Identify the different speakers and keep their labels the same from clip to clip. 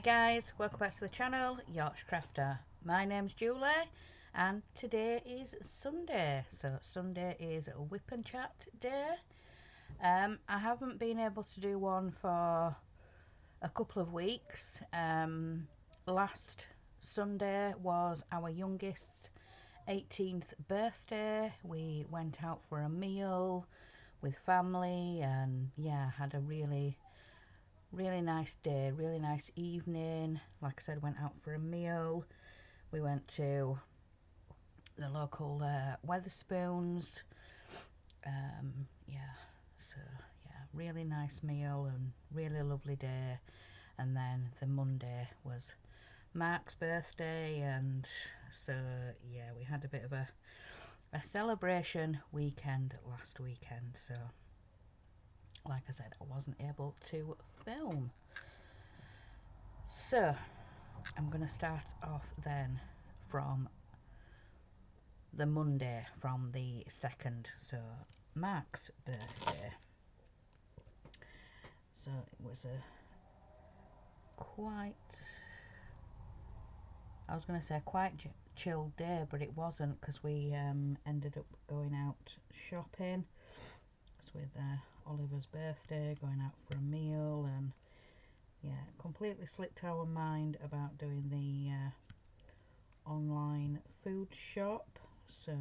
Speaker 1: guys, welcome back to the channel, Yorkshire Crafter. My name's Julie and today is Sunday. So Sunday is a Whip and Chat day. I haven't been able to do one for a couple of weeks. Last Sunday was our youngest's 18th birthday. We went out for a meal with family and yeah, had a really nice day, really nice evening. Like I said, went out for a meal. We went to the local Weatherspoons. Yeah, so yeah, really nice meal and really lovely day. And then the Monday was Mark's birthday, and so yeah, we had a bit of a celebration weekend last weekend. So like I said, I wasn't able to film. So I'm going to start off then from the Monday, from the 2nd, so Mark's birthday. So it was a quite, I was going to say quite chilled day, but it wasn't, because we ended up going out shopping. It's with Oliver's birthday, going out for a meal, and yeah, completely slipped our mind about doing the online food shop. So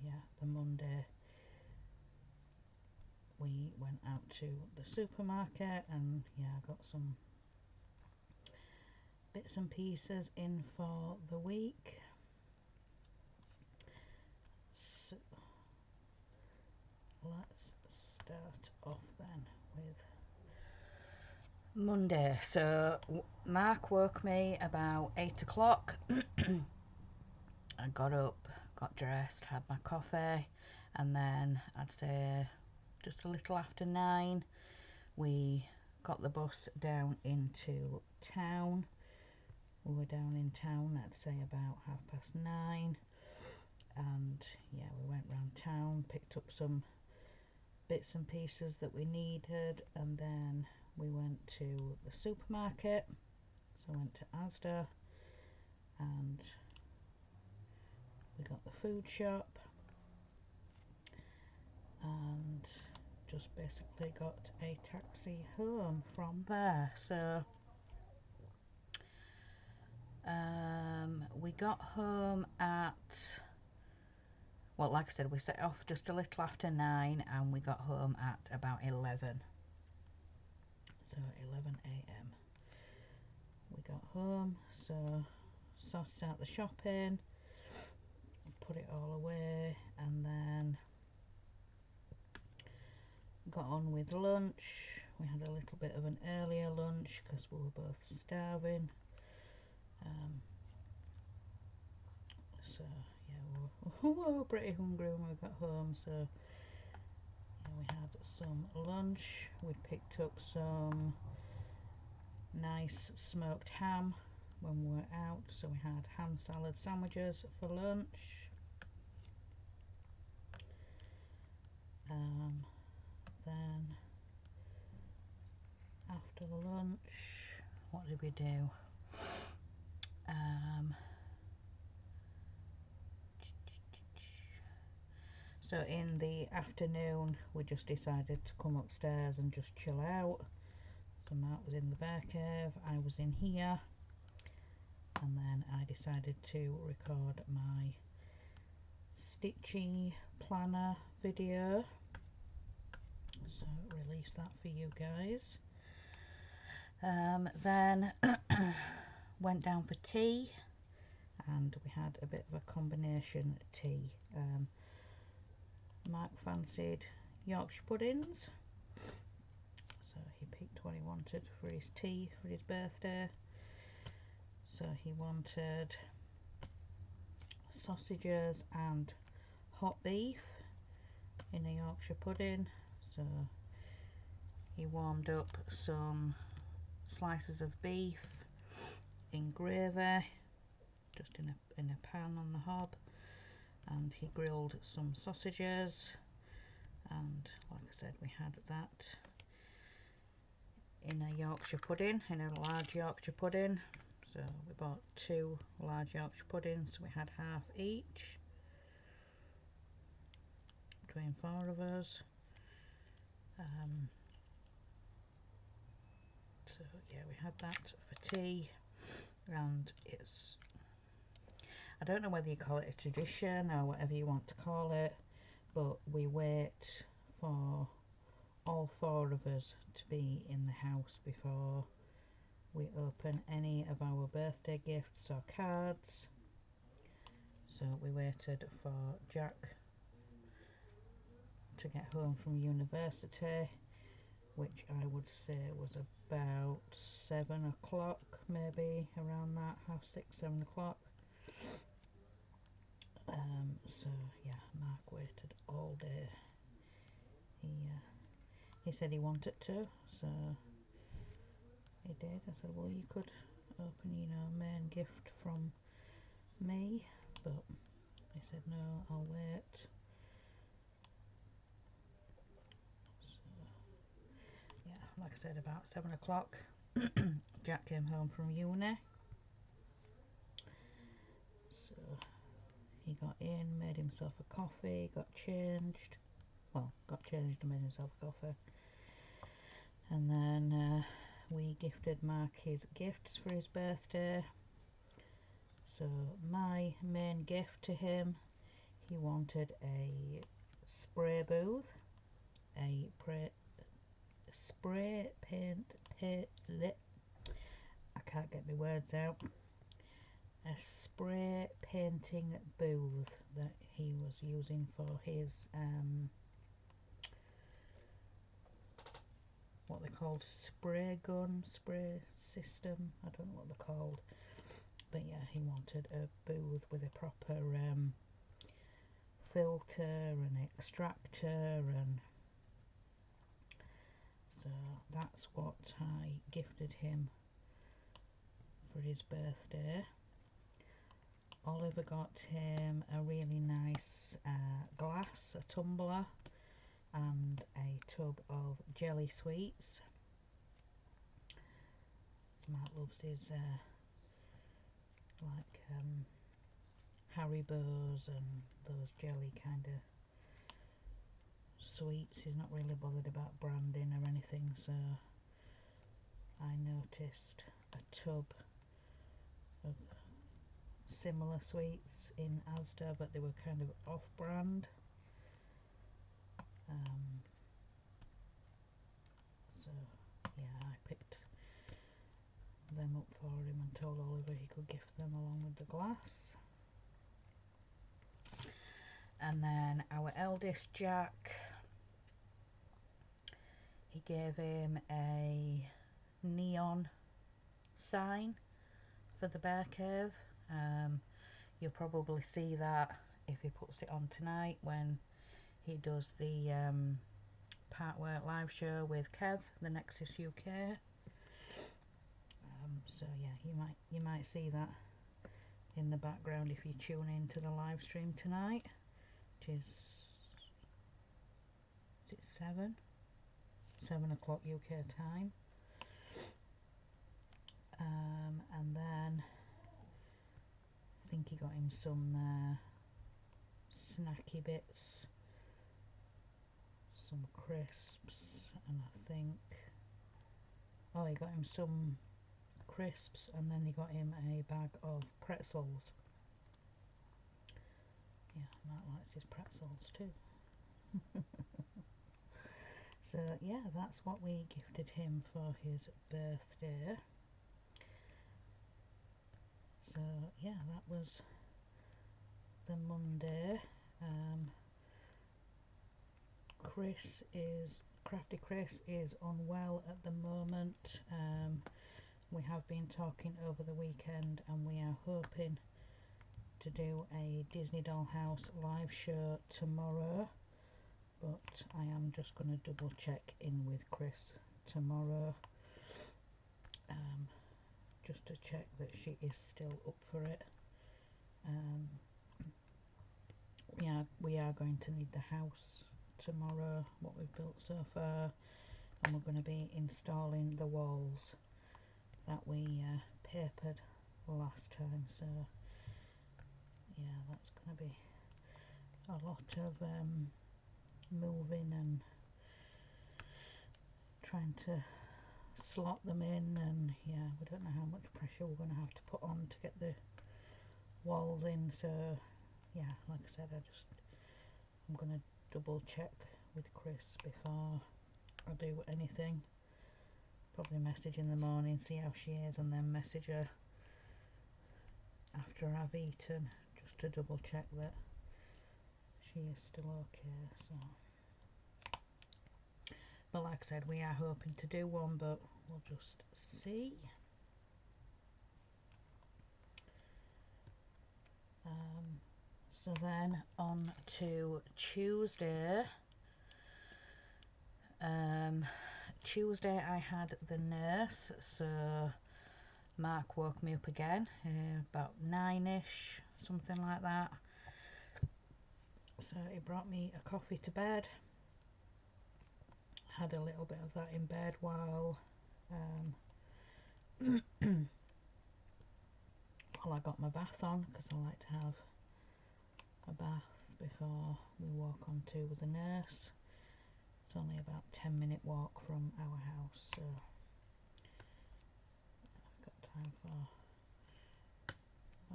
Speaker 1: yeah, the Monday we went out to the supermarket and yeah, got some bits and pieces in for the week. So let's start off then with Monday. So Mark woke me about 8 o'clock. I got up, got dressed, had my coffee, and then I'd say just a little after 9 we got the bus down into town. We were down in town, I'd say about 9:30, and yeah, we went round town, picked up some bits and pieces that we needed, and then we went to the supermarket. So I went to Asda and we got the food shop and just basically got a taxi home from there. So we got home at, well, like I said, we set off just a little after 9 and we got home at about 11. So 11 a.m. we got home, so sorted out the shopping, put it all away, and then got on with lunch. We had a little bit of an earlier lunch because we were both starving. So yeah, we were pretty hungry when we got home, so yeah, we had some lunch. We picked up some nice smoked ham when we were out, so we had ham salad sandwiches for lunch. Then after lunch, what did we do? So in the afternoon we just decided to come upstairs and just chill out. So Mark was in the bear cave, I was in here, and then I decided to record my stitchy planner video, so release that for you guys. Then went down for tea, and we had a bit of a combination tea. Mark fancied Yorkshire puddings, so he picked what he wanted for his tea for his birthday. So he wanted sausages and hot beef in a Yorkshire pudding, so he warmed up some slices of beef in gravy, just in a pan on the hob, and he grilled some sausages, and like I said, we had that in a Yorkshire pudding, in a large Yorkshire pudding. So we bought 2 large Yorkshire puddings, so we had half each between 4 of us. So yeah, we had that for tea, and it's, I don't know whether you call it a tradition or whatever you want to call it, but we wait for all 4 of us to be in the house before we open any of our birthday gifts or cards. So we waited for Jack to get home from university, which I would say was about 7 o'clock, maybe around that, 6:30, 7 o'clock. So yeah, Mark waited all day. He said he wanted to, so he did. I said, well, you could open, you know, a main gift from me, but he said no, I'll wait. So yeah, like I said, about 7 o'clock Jack came home from uni, so he got in, made himself a coffee, got changed and made himself a coffee, and then we gifted Mark his gifts for his birthday. So my main gift to him, he wanted a spray booth, a spray paint, I can't get my words out, a spray painting booth that he was using for his what they're called, spray gun, spray system, I don't know what they're called, but yeah, he wanted a booth with a proper filter and extractor, and so that's what I gifted him for his birthday. Oliver got him a really nice glass, a tumbler, and a tub of jelly sweets. Matt loves his like Haribos and those jelly kind of sweets. He's not really bothered about branding or anything, so I noticed a tub of similar sweets in Asda, but they were kind of off-brand. So yeah, I picked them up for him and told Oliver he could gift them along with the glass. And then our eldest Jack, he gave him a neon sign for the bear cave. You'll probably see that if he puts it on tonight when he does the Partwork live show with Kev, the Nexus UK. So yeah, you might see that in the background if you tune in to the live stream tonight, which is it 7 o'clock UK time. And then I think he got him some snacky bits, some crisps, and I think, oh, he got him some crisps, and then he got him a bag of pretzels. Yeah, Matt likes his pretzels too. So yeah, that's what we gifted him for his birthday. So yeah, that was the Monday. Crafty Chris is unwell at the moment. We have been talking over the weekend, and we are hoping to do a Disney Dollhouse live show tomorrow, but I am just going to double check in with Chris tomorrow, just to check that she is still up for it. We are going to need the house tomorrow, what we've built so far, and we're going to be installing the walls that we papered last time. So yeah, that's going to be a lot of moving and trying to slot them in, and yeah, we don't know how much pressure we're going to have to put on to get the walls in. So yeah, like I said, I'm going to double check with Chris before I do anything. Probably message in the morning, see how she is, and then message her after I've eaten, just to double check that she is still okay. So, but like I said, we are hoping to do one, but we'll just see. So then on to Tuesday. Tuesday I had the nurse, so Mark woke me up again about 9ish, something like that. So he brought me a coffee to bed. Had a little bit of that in bed while while I got my bath on, because I like to have a bath before we walk on to the nurse. It's only about 10-minute walk from our house, so I've got time for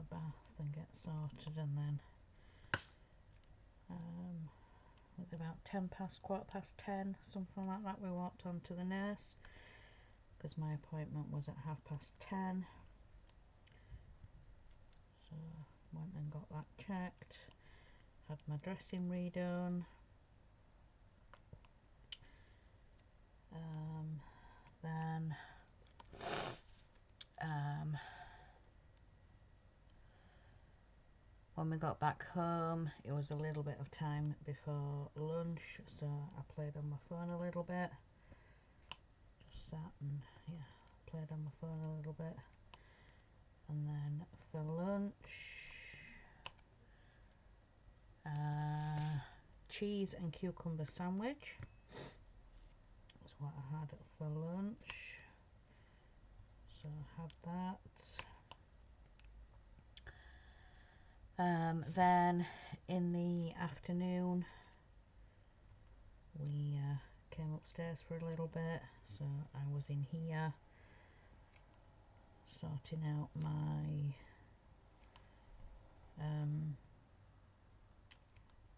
Speaker 1: a bath and get sorted, and then at about 10 past, quarter past 10, something like that, we walked on to the nurse because my appointment was at 10:30. So went and got that checked, had my dressing redone, then when we got back home, it was a little bit of time before lunch, so I played on my phone a little bit. Just sat and yeah, played on my phone a little bit. And then for lunch, cheese and cucumber sandwich is what I had for lunch. So I had that. Then in the afternoon we came upstairs for a little bit, so I was in here sorting out my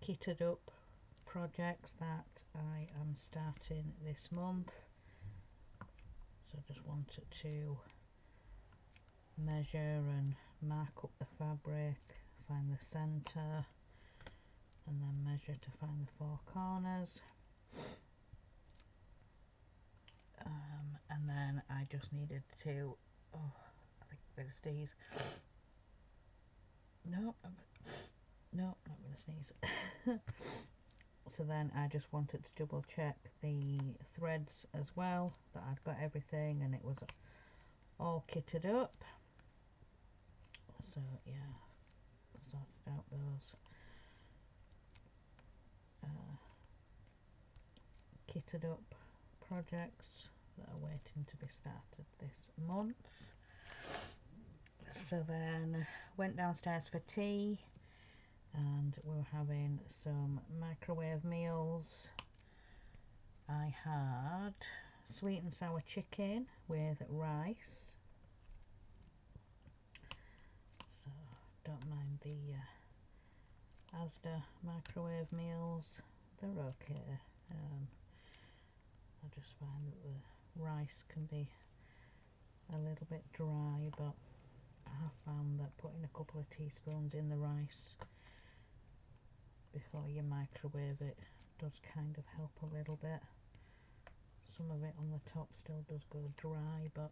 Speaker 1: kitted up projects that I am starting this month. So I just wanted to measure and mark up the fabric, find the center, and then measure to find the 4 corners. And then I just needed to, oh, I think I'm going to sneeze. No, not going to sneeze. So then I just wanted to double check the threads as well, that I'd got everything and it was all kitted up. So yeah, sorted out those kitted up projects that are waiting to be started this month. So then went downstairs for tea, and we were having some microwave meals. I had sweet and sour chicken with rice, so don't mind the Asda microwave meals, they're okay. I just find that the rice can be a little bit dry, but I have found that putting a couple of teaspoons in the rice before you microwave it does kind of help a little bit. Some of it on the top still does go dry, but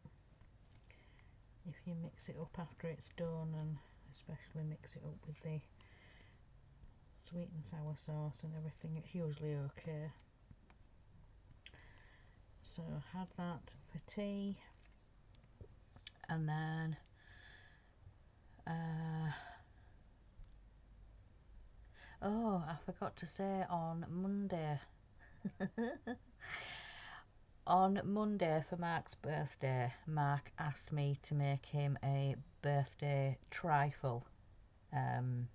Speaker 1: if you mix it up after it's done, and especially mix it up with the sweet and sour sauce and everything, it's usually okay. So had that for tea, and then oh, I forgot to say on Monday On Monday for Mark's birthday, Mark asked me to make him a birthday trifle. You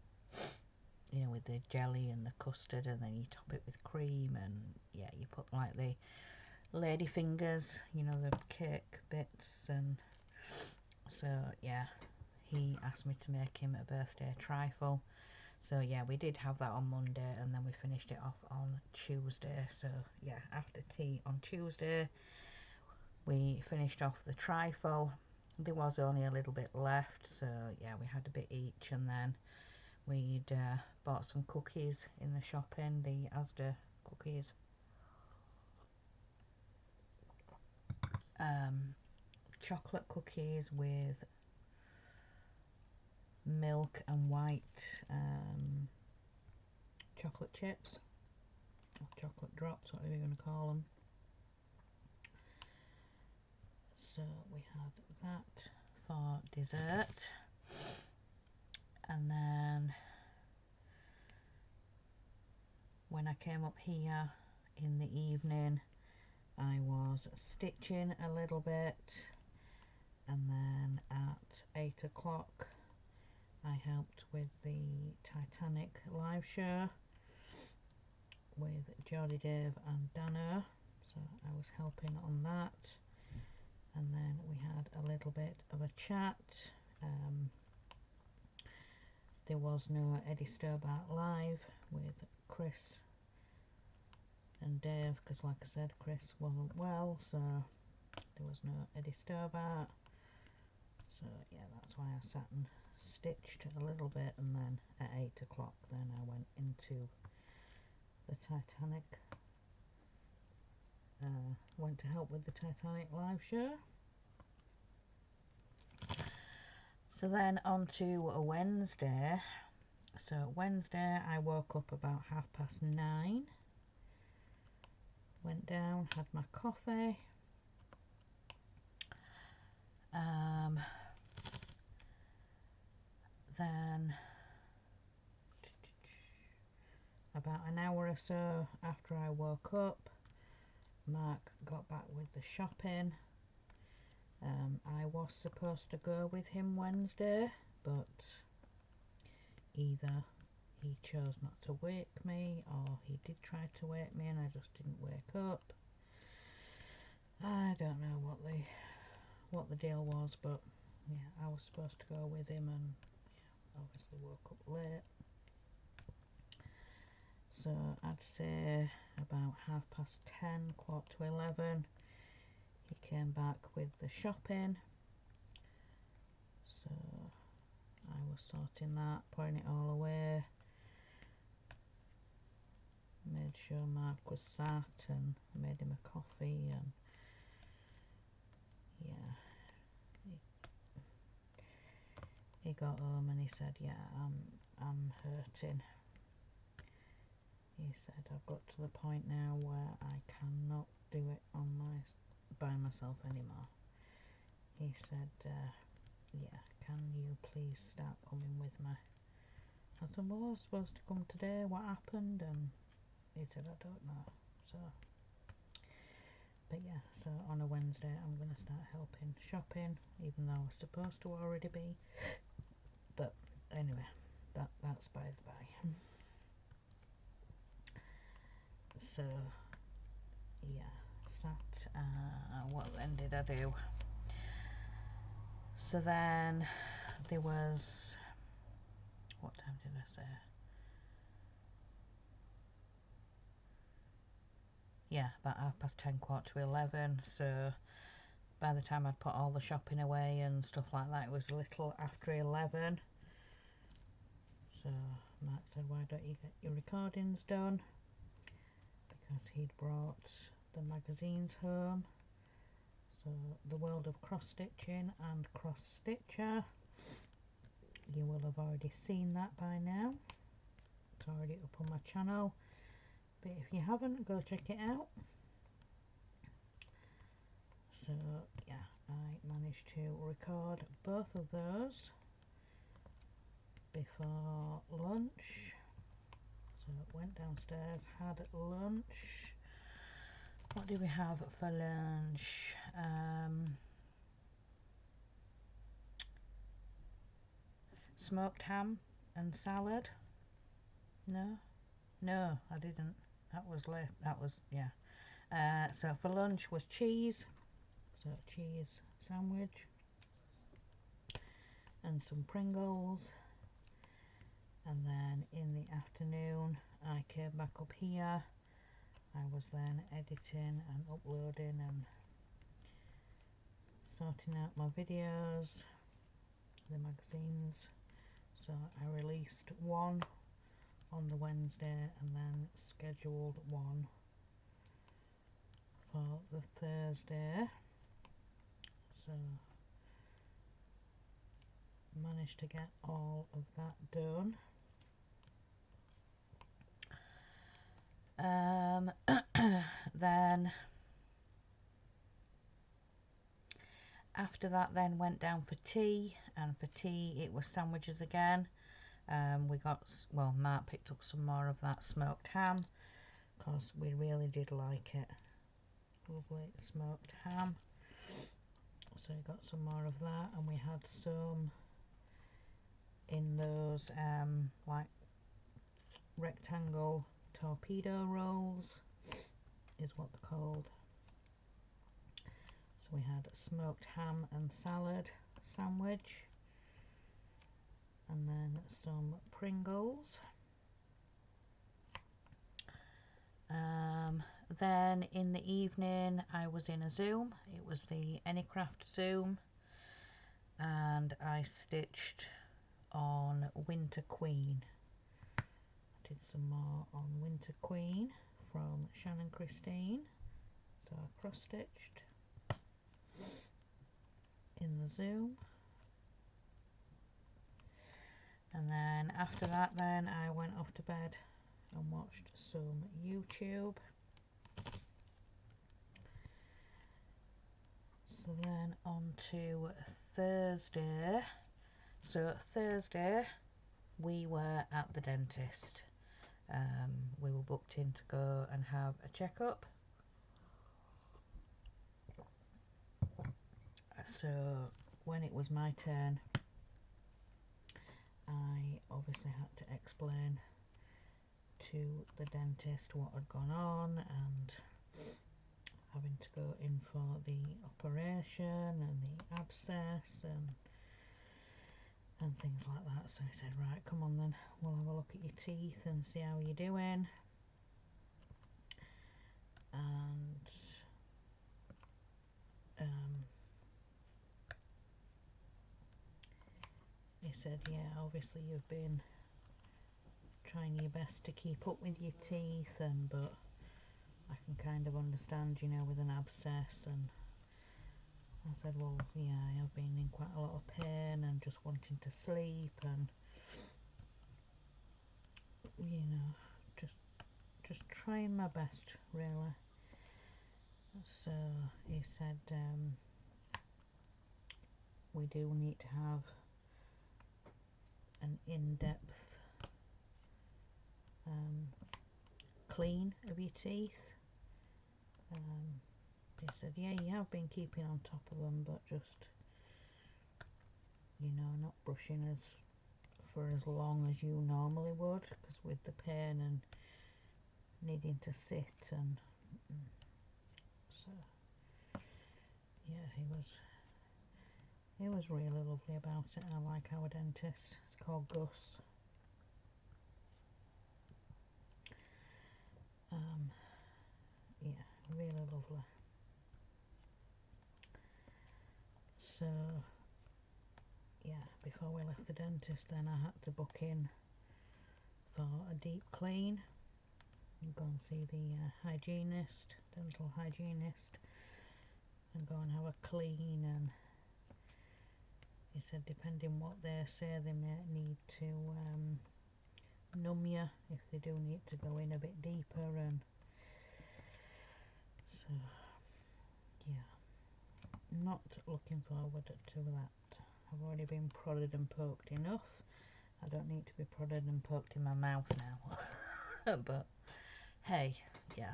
Speaker 1: know, with the jelly and the custard, and then you top it with cream, and yeah, you put like the lady fingers, you know, the cake bits, and so yeah, he asked me to make him a birthday trifle. So yeah, we did have that on Monday, and then we finished it off on Tuesday. So yeah, after tea on Tuesday, we finished off the trifle. There was only a little bit left, so yeah, we had a bit each, and then we'd bought some cookies in the shopping, the Asda cookies. Chocolate cookies with milk and white chocolate chips, or chocolate drops, whatever you're going to call them. So we had that for dessert, and then when I came up here in the evening, I was stitching a little bit, and then at 8 o'clock I helped with the Titanic live show with Jodie, Dave and Dana, so I was helping on that. And then we had a little bit of a chat. There was no Eddie Stobart live with Chris and Dave, because like I said, Chris wasn't well, so there was no Eddie Stobart. So yeah, that's why I sat and stitched a little bit, and then at 8 o'clock then I went into the Titanic, went to help with the Titanic live show. So then on to a Wednesday. So Wednesday I woke up about 9:30, went down, had my coffee, then about an hour or so after I woke up, Mark got back with the shopping. I was supposed to go with him Wednesday, but either he chose not to wake me, or he did try to wake me and I just didn't wake up. I don't know what the deal was, but yeah, I was supposed to go with him, and yeah, obviously woke up late. So I'd say about 10:30, 11:15, he came back with the shopping. So I was sorting that, putting it all away, made sure Mark was sat, and made him a coffee, and yeah, he got home and he said, yeah, I'm hurting. He said, I've got to the point now where I cannot do it by myself anymore. He said, yeah, can you please start coming with me? I said, well, I was supposed to come today, what happened? And he said, I don't know. So, but yeah, so on a Wednesday I'm going to start helping shopping, even though I was supposed to already be. But anyway, that's by the by. So yeah, sat, what then did I do? So then there was, what time did I say? Yeah, about 10:30, 11:15. So by the time I'd put all the shopping away and stuff like that, it was a little after 11. So Mark said, why don't you get your recordings done? Because he'd brought the magazines home. So The World of Cross Stitching and Cross Stitcher. You will have already seen that by now. It's already up on my channel. But if you haven't, go check it out. So yeah, I managed to record both of those before lunch. So went downstairs, had lunch, What do we have for lunch? Smoked ham and salad. No, I didn't. That was late. That was, yeah. So for lunch was cheese. So cheese sandwich and some Pringles. And then in the afternoon I came back up here. I was then editing and uploading and sorting out my videos, the magazines. So I released one on the Wednesday and then scheduled one for the Thursday. So managed to get all of that done. Then after that then went down for tea, and for tea it was sandwiches again. We got, well, Mark picked up some more of that smoked ham because we really did like it. Lovely smoked ham. So we got some more of that, and we had some in those like rectangle torpedo rolls is what they're called. So we had a smoked ham and salad sandwich, and then some Pringles. Then in the evening I was in a Zoom. It was the Anycraft Zoom, and I stitched on Winter Queen. I did some more on Winter Queen from Shannon Christine. So I cross stitched in the Zoom, and then after that then I went off to bed and watched some YouTube. So then on to Thursday. So Thursday we were at the dentist. We were booked in to go and have a checkup. So when it was my turn, I obviously had to explain to the dentist what had gone on, and having to go in for the operation and the abscess and things like that. So he said, right, come on then, we'll have a look at your teeth and see how you're doing. And he said, yeah, obviously you've been trying your best to keep up with your teeth, and but I can kind of understand, you know, with an abscess. And I said, well, yeah, I have been in quite a lot of pain and just wanting to sleep, and you know, just trying my best, really. So he said, we do need to have an in-depth clean of your teeth. He said, yeah, you have been keeping on top of them, but just, you know, not brushing for as long as you normally would, because with the pain and needing to sit, and so yeah, he was really lovely about it. I like our dentist. It's called Gus. Yeah, really lovely. So yeah, before we left the dentist then I had to book in for a deep clean and go and see the hygienist, dental hygienist, and go and have a clean. And he said depending what they say, they may need to numb you if they do need to go in a bit deeper. And so yeah, not looking forward to that. I've already been prodded and poked enough. I don't need to be prodded and poked in my mouth now. But hey, yeah.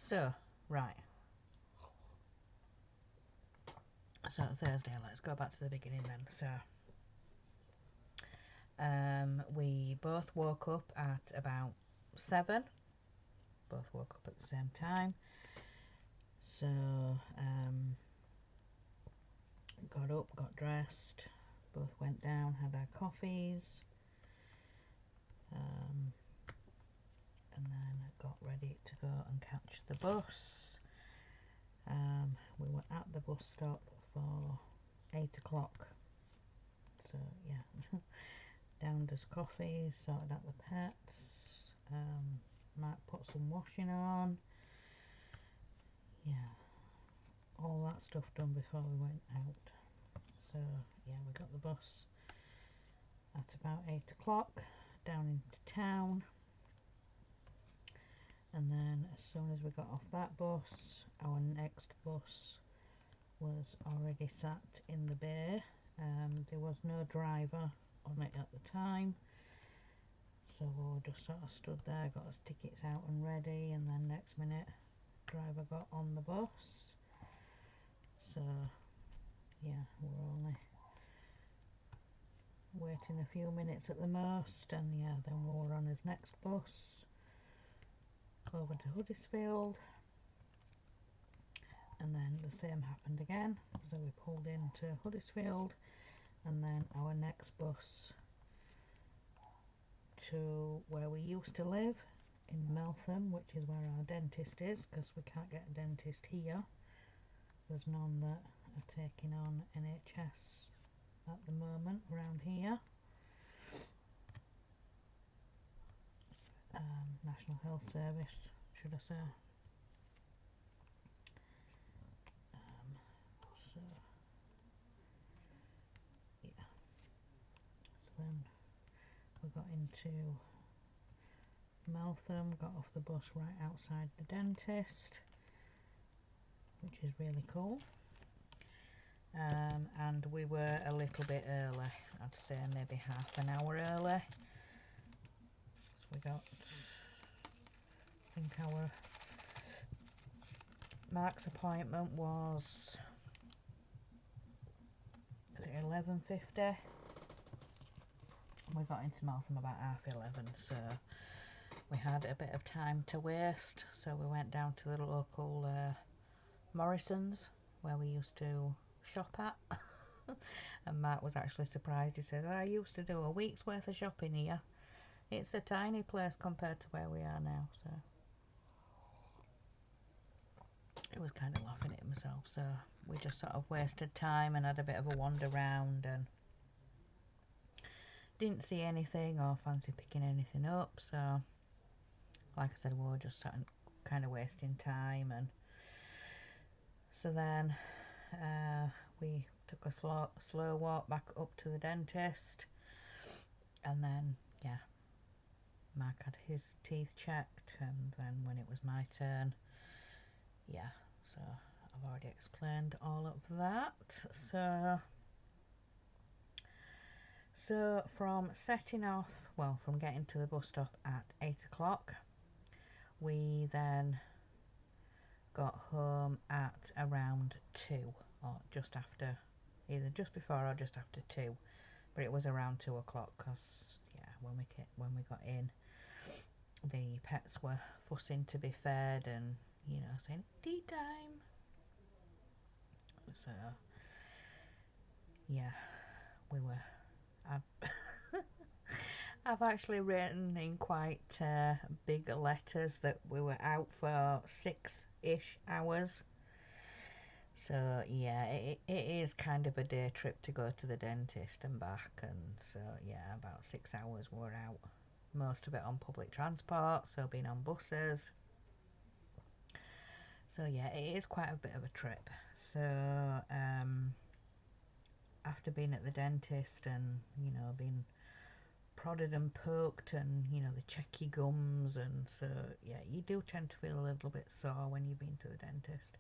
Speaker 1: So, right. So Thursday, let's go back to the beginning then. So, we both woke up at about 7. Both woke up at the same time. So, got up, got dressed, both went down, had our coffees, and then got ready to go and catch the bus. We were at the bus stop for 8 o'clock. So yeah, downed us coffee, sorted out the pets. Mark put some washing on. Yeah, all that stuff done before we went out. So yeah, we got the bus at about 8 o'clock down into town, and then as soon as we got off that bus, our next bus was already sat in the bay. There was no driver on it at the time, so we just sort of stood there, got us tickets out and ready, and then next minute driver got on the bus. So yeah, we're only waiting a few minutes at the most, and yeah, then we were on his next bus over to Huddersfield, and then the same happened again. So we pulled into Huddersfield, and then our next bus to where we used to live in Meltham, which is where our dentist is, because we can't get a dentist here. There's none that are taking on NHS at the moment around here. National Health Service, should I say. So yeah, so then we got into Meltham, got off the bus right outside the dentist, which is really cool. And we were a little bit early, I'd say maybe half an hour early. So we got, I think our Mark's appointment was 11:50. We got into Meltham about 11:30, so we had a bit of time to waste. So we went down to the local Morrison's where we used to shop at. And Mark was actually surprised. He said, I used to do a week's worth of shopping here. It's a tiny place compared to where we are now. So I was kind of laughing at himself. So we just sort of wasted time and had a bit of a wander round and didn't see anything or fancy picking anything up. So like I said, we were just kind of wasting time. And so then we took a slow walk back up to the dentist, and then yeah, Mark had his teeth checked, and then when it was my turn, yeah, so I've already explained all of that. So from setting off, well, from getting to the bus stop at 8 o'clock, we then got home at around 2, or just after, either just before or just after 2, but it was around 2 o'clock because yeah, when we got in, the pets were fussing to be fed and, you know, saying it's tea time. So yeah, we were I've actually written in quite big letters that we were out for 6-ish hours. So yeah, it is kind of a day trip to go to the dentist and back, and so yeah, about 6 hours we were out, most of it on public transport, so being on buses. So yeah, it is quite a bit of a trip. So after being at the dentist and, you know, being prodded and poked and, you know, they check your gums, and so yeah, you do tend to feel a little bit sore when you've been to the dentist.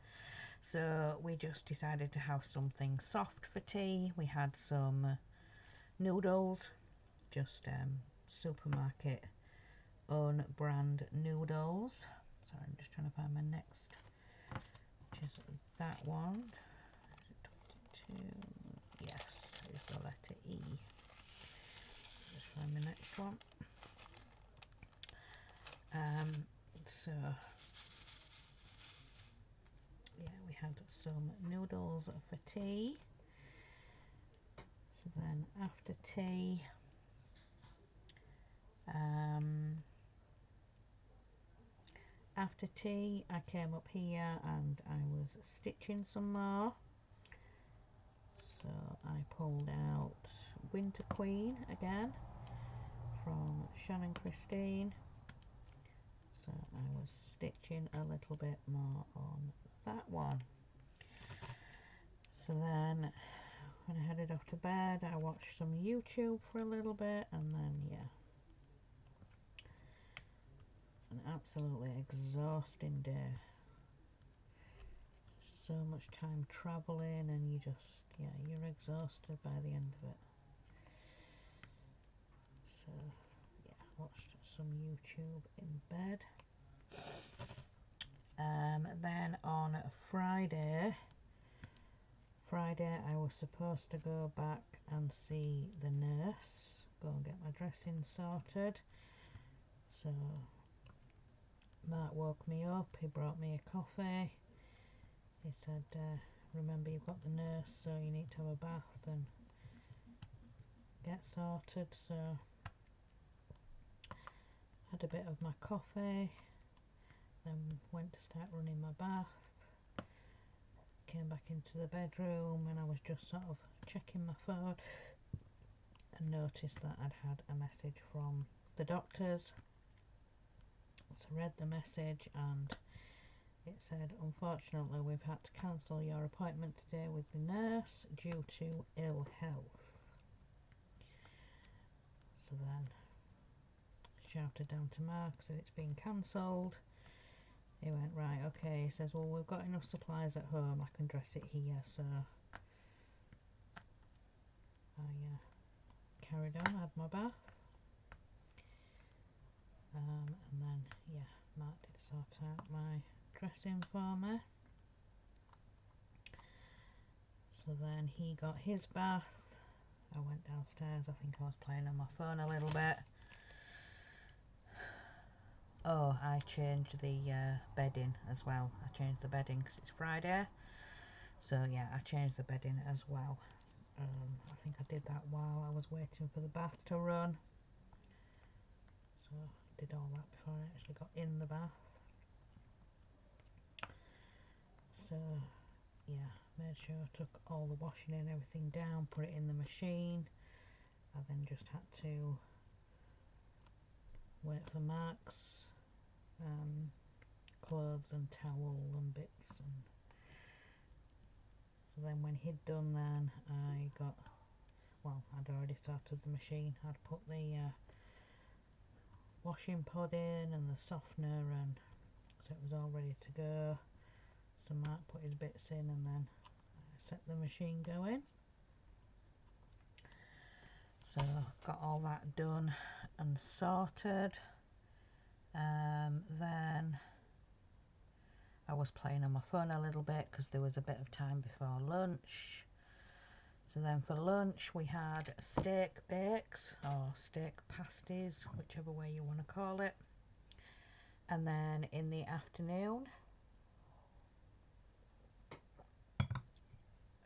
Speaker 1: So we just decided to have something soft for tea. We had some noodles, just supermarket own brand noodles, Sorry, I'm just trying to find my next, which is that one. Is it 22? Yes, it's the letter E. Just find my next one. So yeah, we had some noodles for tea. So then after tea, I came up here and I was stitching some more. So I pulled out Winter Queen again from Shannon Christine. So I was stitching a little bit more on that one. So then when I headed off to bed, I watched some YouTube for a little bit, and then yeah, an absolutely exhausting day. So much time traveling, and you just, yeah, you're exhausted by the end of it. So yeah, watched some YouTube in bed. Then on Friday I was supposed to go back and see the nurse, go and get my dressing sorted. So Mark woke me up, he brought me a coffee. He said, remember you've got the nurse, so you need to have a bath and get sorted. So had a bit of my coffee, then went to start running my bath. Came back into the bedroom and I was just sort of checking my phone and noticed that I'd had a message from the doctors. So I read the message and it said, unfortunately we've had to cancel your appointment today with the nurse due to ill health. So then shouted down to Mark, said it's been cancelled. He went, right, okay. He says, well, we've got enough supplies at home, I can dress it here. So I carried on, had my bath, and then yeah, Mark did sort out my dressing for me. So then he got his bath, I went downstairs. I think I was playing on my phone a little bit. Oh, I changed the bedding as well. I changed the bedding because it's Friday, so yeah, I changed the bedding as well. I think I did that while I was waiting for the bath to run. So I did all that before I actually got in the bath. So yeah, made sure I took all the washing and everything down, put it in the machine. I then just had to wait for Mark's clothes and towel and bits, and so then when he'd done, then I got, well, I'd already started the machine. I'd put the washing pod in and the softener, and so it was all ready to go. So Mark put his bits in and then I set the machine going. So got all that done and sorted. Then I was playing on my phone a little bit because there was a bit of time before lunch. So then for lunch we had steak bakes or steak pasties, whichever way you want to call it. And then in the afternoon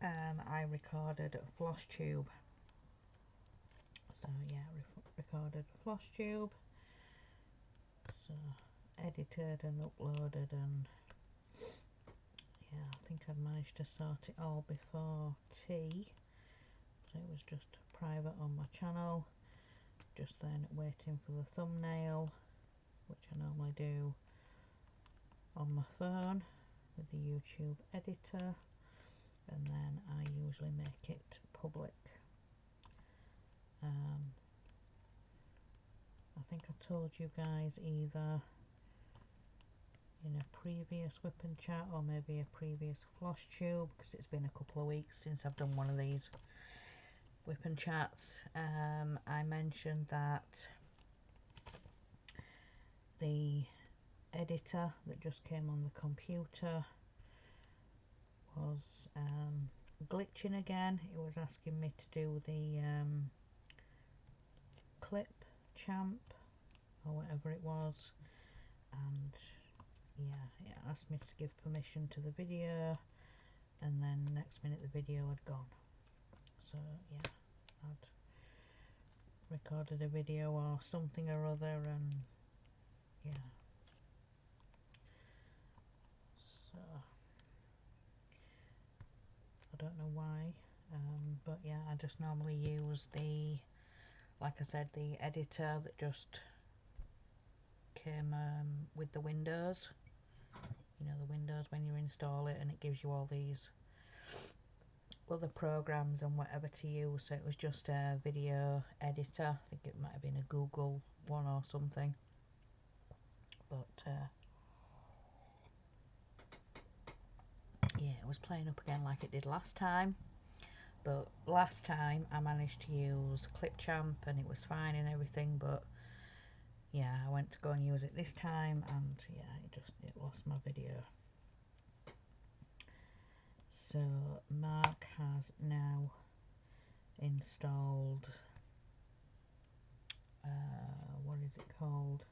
Speaker 1: I recorded a floss tube. So yeah, recorded a floss tube. So edited and uploaded, and yeah, I think I'd managed to sort it all before tea. So it was just private on my channel. Just then waiting for the thumbnail, which I normally do on my phone with the YouTube editor, and then I usually make it public. I think I told you guys either in a previous Whip and Chat or maybe a previous floss tube, because it's been a couple of weeks since I've done one of these Whip and Chats. I mentioned that the editor that just came on the computer was glitching again. It was asking me to do the clip champ or whatever it was, and yeah, it asked me to give permission to the video, and then next minute the video had gone. So yeah, I'd recorded a video or something or other, and yeah, so I don't know why, but yeah, I just normally use the, like I said, the editor that just came with the Windows, you know, the Windows when you install it, and it gives you all these other programs and whatever to use. So it was just a video editor. I think it might have been a Google one or something, but yeah, it was playing up again like it did last time. But last time I managed to use Clipchamp and it was fine and everything, but yeah, I went to go and use it this time, and yeah, it lost my video. So Mark has now installed what is it called?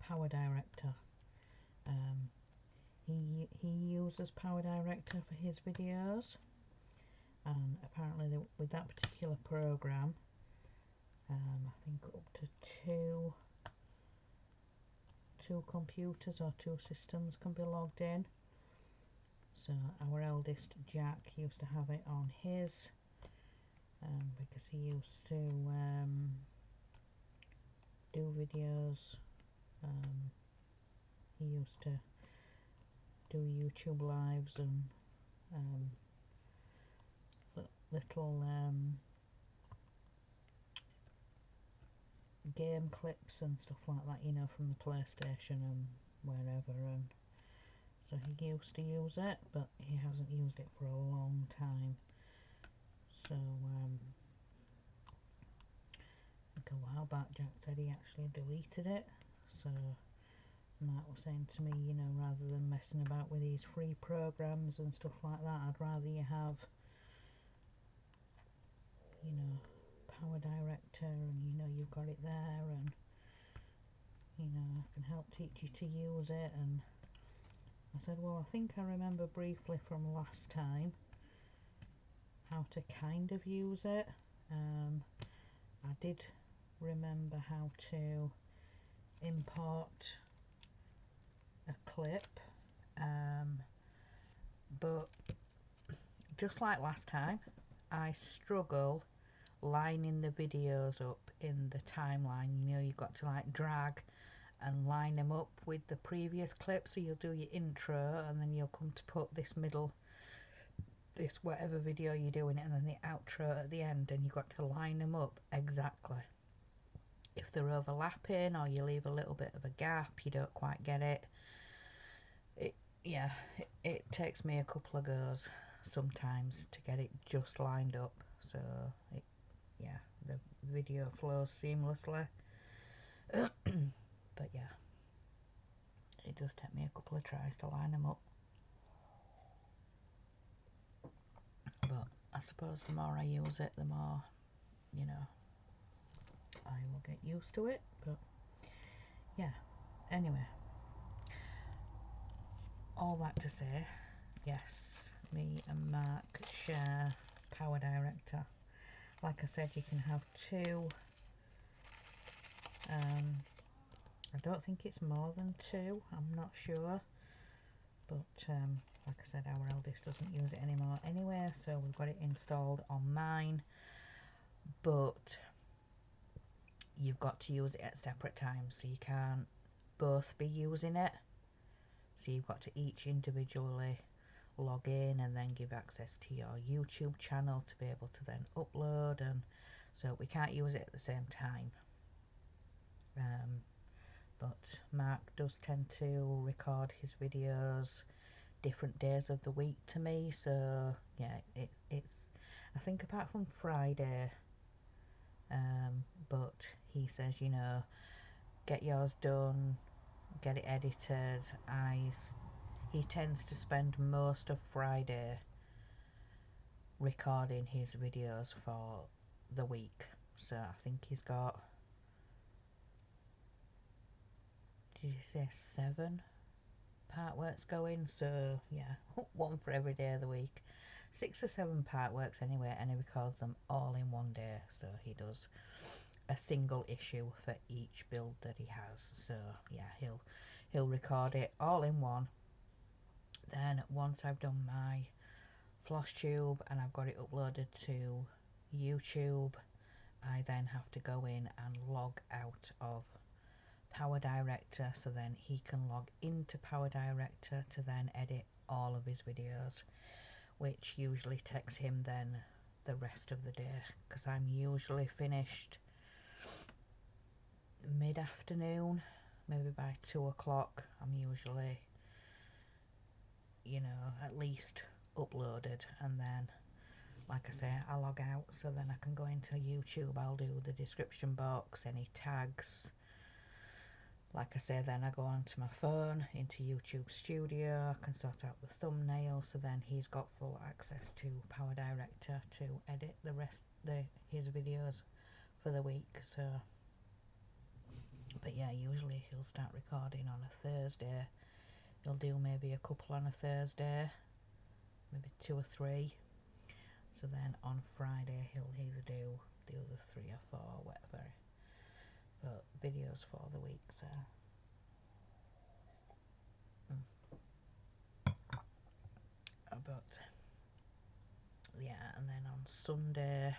Speaker 1: PowerDirector. He uses PowerDirector for his videos, and apparently with that particular program, I think up to two computers or two systems can be logged in. So our eldest Jack used to have it on his, because he used to do videos. He used to do YouTube lives and little game clips and stuff like that, you know, from the PlayStation and wherever, and so he used to use it, but he hasn't used it for a long time. So like a while back Jack said he actually deleted it, so Mark was saying to me, you know, rather than messing about with these free programs and stuff like that, I'd rather you have, you know, PowerDirector, and you know you've got it there, and you know I can help teach you to use it. And I said, well, I think I remember briefly from last time how to kind of use it. I did remember how to import a clip, but just like last time, I struggle lining the videos up in the timeline. You know, you've got to like drag and line them up with the previous clip. So you'll do your intro, and then you'll come to put this whatever video you're doing, and then the outro at the end, and you've got to line them up exactly. If they're overlapping or you leave a little bit of a gap, you don't quite get it. It takes me a couple of goes sometimes to get it just lined up, so the video flows seamlessly. But yeah, it does take me a couple of tries to line them up, but I suppose the more I use it, the more, you know, I will get used to it. But yeah, anyway, all that to say, yes, me and Mark share PowerDirector. Like I said, you can have two. I don't think it's more than two, I'm not sure, but like I said, our eldest doesn't use it anymore anyway, so we've got it installed on mine, but you've got to use it at separate times, so you can't both be using it. So you've got to each individually log in and then give access to your YouTube channel to be able to then upload, and so we can't use it at the same time. But Mark does tend to record his videos different days of the week to me, so yeah, it's I think apart from Friday, But he says, you know, get yours done, get it edited. He tends to spend most of Friday recording his videos for the week. So I think he's got, did you say 7 part works going? So yeah, one for every day of the week. 6 or 7 part works anyway, and he records them all in one day. So he does a single issue for each build that he has. So yeah, he'll record it all in one. Then once I've done my floss tube and I've got it uploaded to YouTube, I then have to go in and log out of PowerDirector, so then he can log into PowerDirector to then edit all of his videos, which usually takes him then the rest of the day, because I'm usually finished mid-afternoon, maybe by 2 o'clock. I'm usually, you know, at least uploaded, and then like I say, I log out, so then I can go into YouTube. I'll do the description box, any tags. Like I say, then I go onto my phone into YouTube Studio. I can sort out the thumbnail, so then he's got full access to PowerDirector to edit the rest his videos for the week. So, but yeah, usually he'll start recording on a Thursday. He'll do maybe a couple on a Thursday, maybe 2 or 3. So then on Friday he'll either do the other 3 or 4, whatever. But videos for the week, so. But yeah, and then on Sunday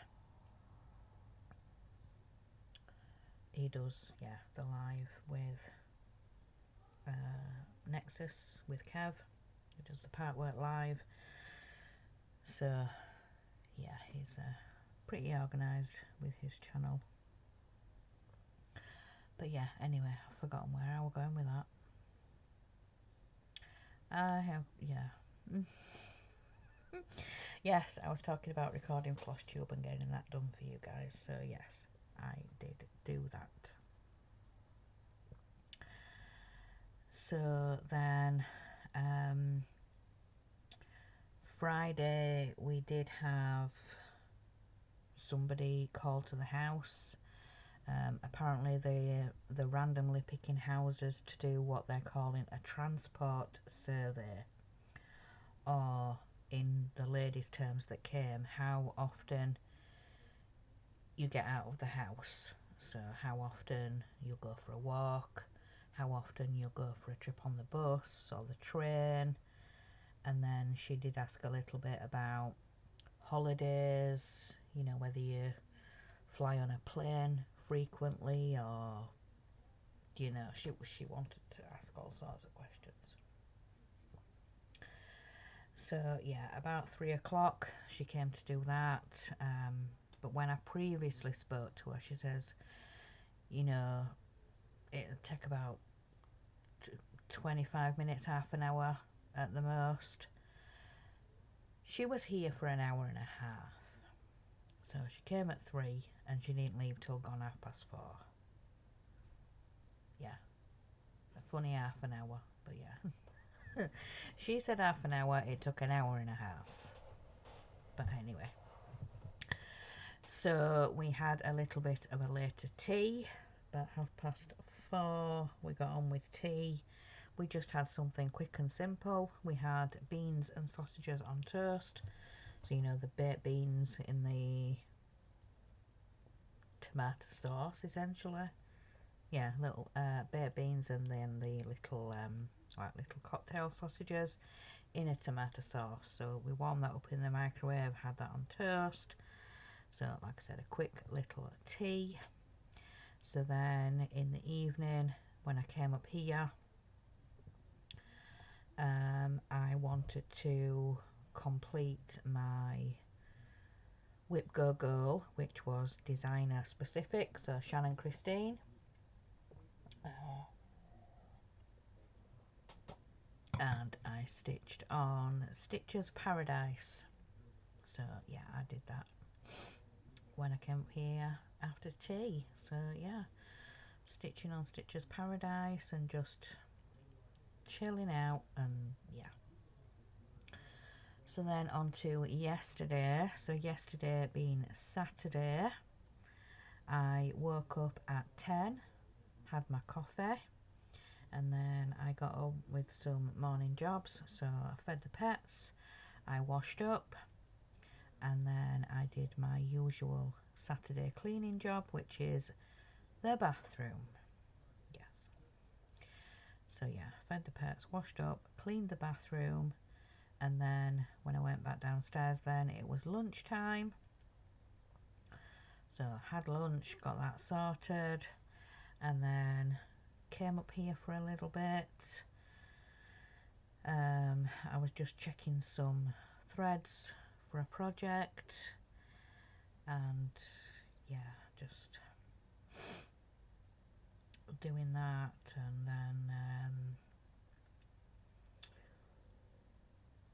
Speaker 1: he does, yeah, the live with Nexus with Kev. He does the part work live. So yeah, he's pretty organised with his channel. But yeah, anyway, I've forgotten where I was going with that. I have, yeah. Yes, I was talking about recording FlossTube and getting that done for you guys. So yes, I did do that. So then Friday we did have somebody call to the house. Apparently they're randomly picking houses to do what they're calling a transport survey, or in the ladies' terms that came, how often you get out of the house. So how often you'll go for a walk, how often you'll go for a trip on the bus or the train. And then she did ask a little bit about holidays, you know, whether you fly on a plane frequently, or, you know, she wanted to ask all sorts of questions. So yeah, about 3 o'clock she came to do that. But when I previously spoke to her, she says, you know, it'll take about 25 minutes, half an hour at the most. She was here for an hour and a half. So she came at 3 and she didn't leave till gone 4:30. Yeah, a funny half an hour, but yeah. She said half an hour, it took an hour and a half. But anyway. So we had a little bit of a later tea, about 4:30. We got on with tea. We just had something quick and simple. We had beans and sausages on toast. So, you know, the baked beans in the tomato sauce, essentially. Yeah, little baked beans, and then the little like little cocktail sausages in a tomato sauce. So we warmed that up in the microwave, had that on toast. So like I said, a quick little tea. So then in the evening when I came up here, I wanted to complete my Whip Go Girl, which was designer specific, so Shannon Christine. And I stitched on Stitcher's Paradise. So yeah, I did that when I came up here. after tea. So yeah, stitching on Stitcher's Paradise and just chilling out, and yeah. So then on to yesterday. So yesterday being Saturday, I woke up at 10, had my coffee, and then I got up with some morning jobs. So I fed the pets, I washed up, and then I did my usual Saturday cleaning job, which is the bathroom. Yes. So yeah, fed the pets, washed up, cleaned the bathroom, and then when I went back downstairs then it was lunchtime. So had lunch, got that sorted, and then came up here for a little bit. I was just checking some threads for a project, and yeah, just doing that, and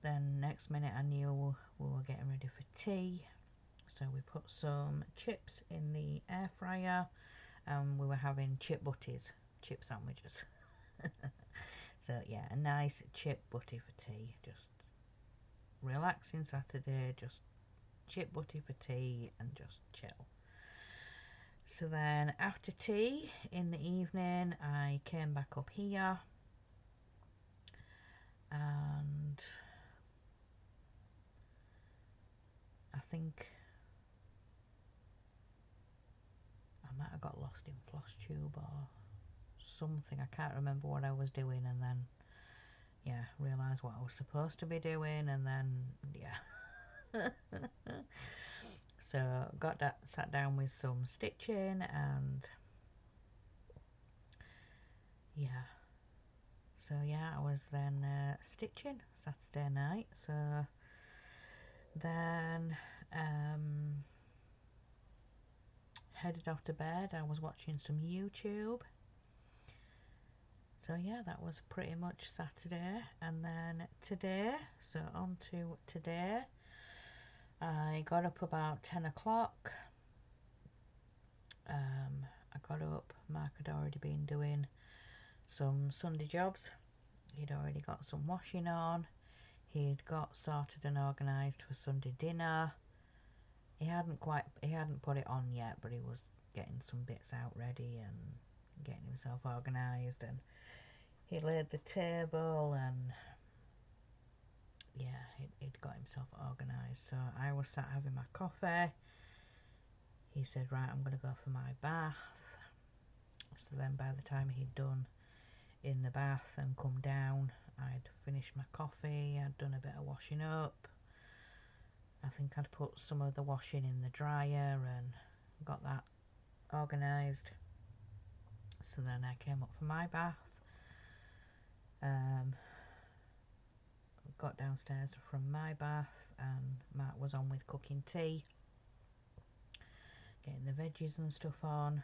Speaker 1: then next minute I knew we were getting ready for tea, so we put some chips in the air fryer, and we were having chip butties, chip sandwiches. So yeah, a nice chip butty for tea, just relaxing Saturday, just chip butty for tea and just chill. So then after tea in the evening I came back up here, and I think I might have got lost in floss tube or something. I can't remember what I was doing, and then yeah, realised what I was supposed to be doing, and then yeah. So got that, sat down with some stitching, and yeah. So yeah, I was then stitching Saturday night. So then headed off to bed. I was watching some YouTube. So yeah, that was pretty much Saturday. And then today, so on to today, I got up about 10 o'clock. I got up, Mark had already been doing some Sunday jobs. He'd already got some washing on. He'd got sorted and organised for Sunday dinner. He hadn't put it on yet, but he was getting some bits out ready and getting himself organised, and he laid the table, and yeah, he'd got himself organised. So I was sat having my coffee. He said, right, I'm going to go for my bath. So then by the time he'd done in the bath and come down, I'd finished my coffee, I'd done a bit of washing up. I think I'd put some of the washing in the dryer and got that organised. So then I came up for my bath, got downstairs from my bath, and Mark was on with cooking tea, getting the veggies and stuff on.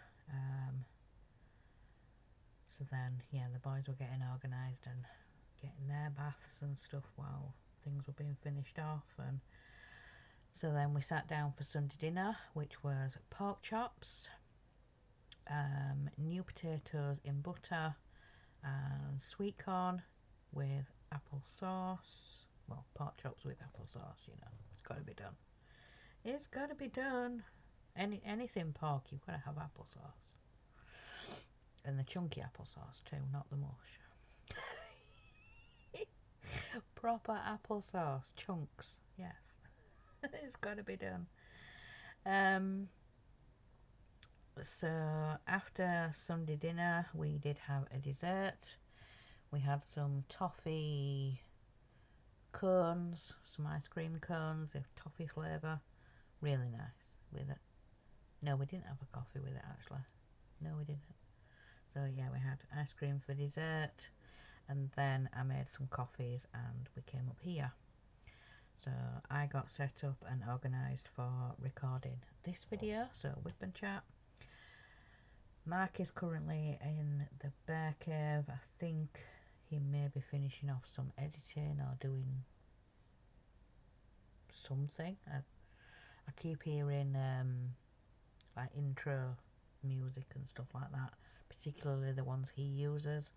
Speaker 1: So then yeah, the boys were getting organised and getting their baths and stuff while things were being finished off. And so then we sat down for Sunday dinner, which was pork chops, new potatoes in butter, and sweet corn with apple sauce. Well, pork chops with apple sauce, you know, it's got to be done. It's got to be done. Anything pork, you've got to have applesauce. And the chunky applesauce too, not the mush. Proper applesauce, chunks, yes. It's got to be done. So after Sunday dinner, we did have a dessert. We had some toffee cones, some ice cream cones, with toffee flavour. Really nice with it. No, we didn't have a coffee with it actually. No, we didn't. So yeah, we had ice cream for dessert, and then I made some coffees and we came up here. So I got set up and organised for recording this video, so Wip and Chat. Mark is currently in the bear cave. I think he may be finishing off some editing or doing something. I keep hearing like intro music and stuff like that, particularly the ones he uses.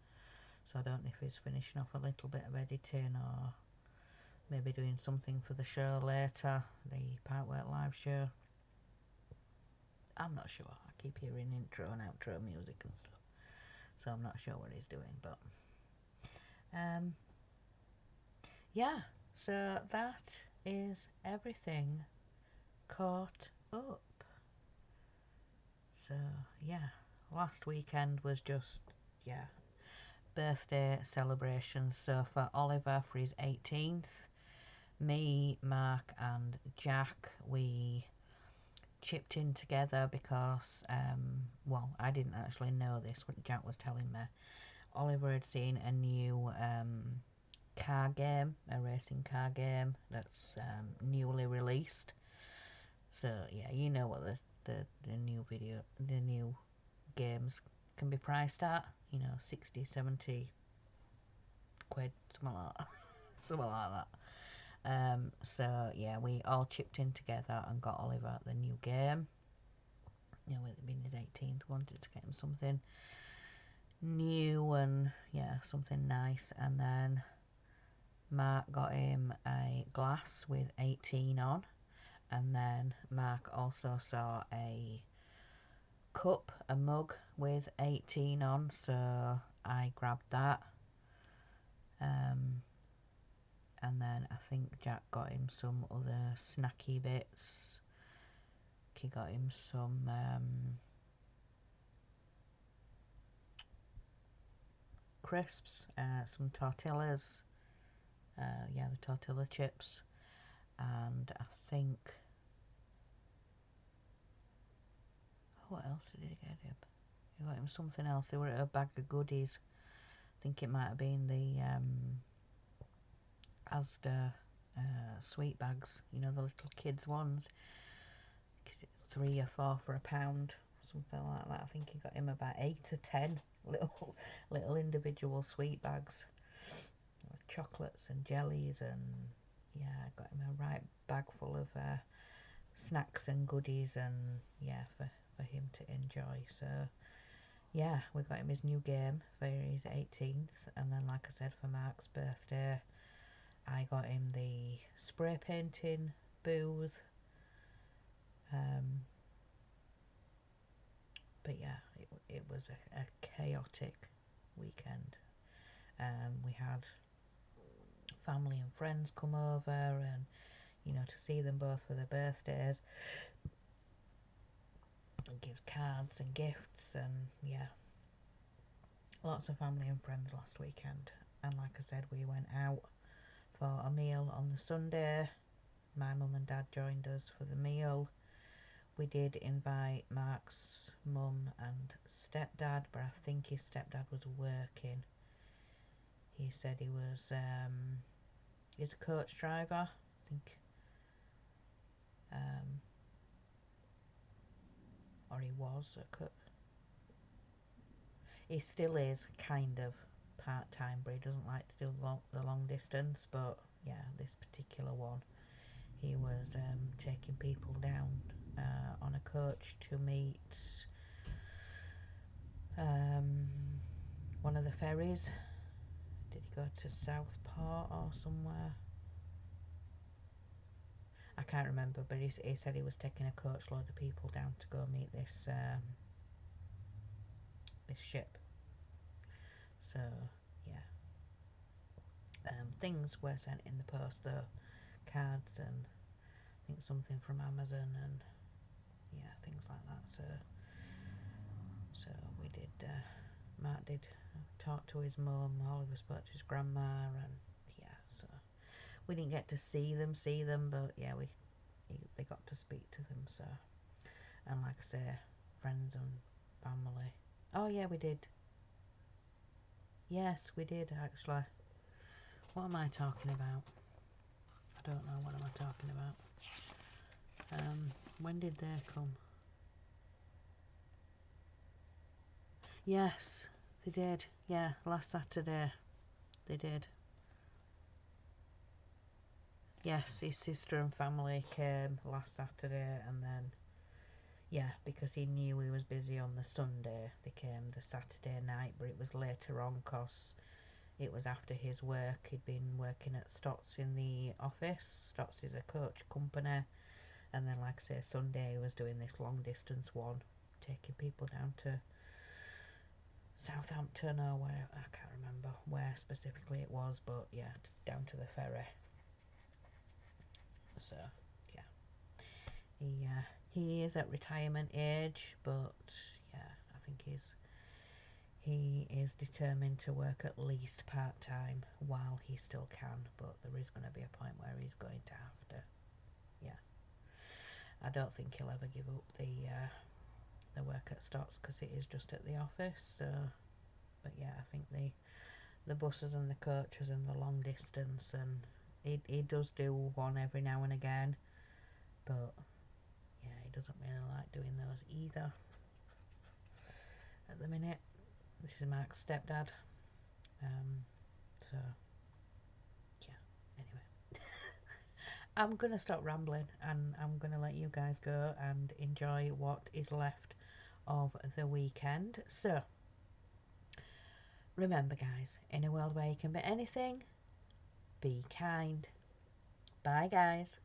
Speaker 1: So I don't know if he's finishing off a little bit of editing or maybe doing something for the show later, the Parkwork live show. I'm not sure. I keep hearing intro and outro music and stuff, so I'm not sure what he's doing, but yeah, so that is everything caught up. So yeah, last weekend was just, yeah, birthday celebrations. So for Oliver for his 18th, me, Mark and Jack, we chipped in together because, well, I didn't actually know this, what Jack was telling me. Oliver had seen a new car game, a racing car game that's newly released. So yeah, you know what the new games can be priced at, 60, 70 quid, something like that. Something like that. So yeah, we all chipped in together and got Oliver the new game. With it being his 18th, wanted to get him something new and yeah, something nice. And then Mark got him a glass with 18 on, and then Mark also saw a cup, a mug with 18 on, so I grabbed that. And then I think Jack got him some other snacky bits. He got him some crisps, some tortillas, yeah, the tortilla chips, and I think, what else did he get him? He got him something else. They were a bag of goodies. I think it might have been the Asda sweet bags, the little kids ones. 3 or 4 for £1, something like that. I think he got him about 8 or 10 little individual sweet bags, chocolates and jellies, and yeah, I got him a right bag full of snacks and goodies, and yeah, for him to enjoy. So yeah, we got him his new game for his 18th, and then like I said, for Mark's birthday, I got him the spray painting booth. But yeah, it was a chaotic weekend. We had family and friends come over, and to see them both for their birthdays, and give cards and gifts, and yeah, lots of family and friends last weekend. And like I said, we went out for a meal on the Sunday. My mum and dad joined us for the meal. We did invite Mark's mum and stepdad, but I think his stepdad was working. He said he was, he's a coach driver, I think, or he was a coach. He still is kind of part-time, but he doesn't like to do the long distance. But yeah, this particular one, he was taking people down on a coach to meet one of the ferries. Did he go to Southport or somewhere? I can't remember, but he said he was taking a coach load of people down to go meet this this ship. So yeah, things were sent in the post though, cards and I think something from Amazon, and yeah, things like that. So we did. Matt did talk to his mum. Oliver spoke to his grandma, and yeah, so we didn't get to see them, but yeah, they got to speak to them. So, and like I say, friends and family. Oh yeah, we did. Yes, we did actually. What am I talking about? I don't know. What am I talking about? When did they come? Yes, they did. Yeah, last Saturday they did. Yes, his sister and family came last Saturday, and then Yeah, because he knew he was busy on the Sunday. They came the Saturday night, but it was later on because it was after his work. He'd been working at Stotts in the office. Stotts is a coach company. And then, like I say, Sunday he was doing this long distance one, taking people down to Southampton or where, I can't remember where specifically it was, but yeah, down to the ferry. So, yeah. He is at retirement age, but yeah, I think he is determined to work at least part time while he still can. But there is going to be a point where he's going to have to. Yeah, I don't think he'll ever give up the work at Stotts because it is just at the office. So, but yeah, I think the buses and the coaches and the long distance, and he does do one every now and again, but yeah, he doesn't really like doing those either at the minute. This is Mark's stepdad. So yeah. Anyway, I'm gonna stop rambling and I'm gonna let you guys go and enjoy what is left of the weekend. So remember, guys, in a world where you can be anything, be kind. Bye, guys.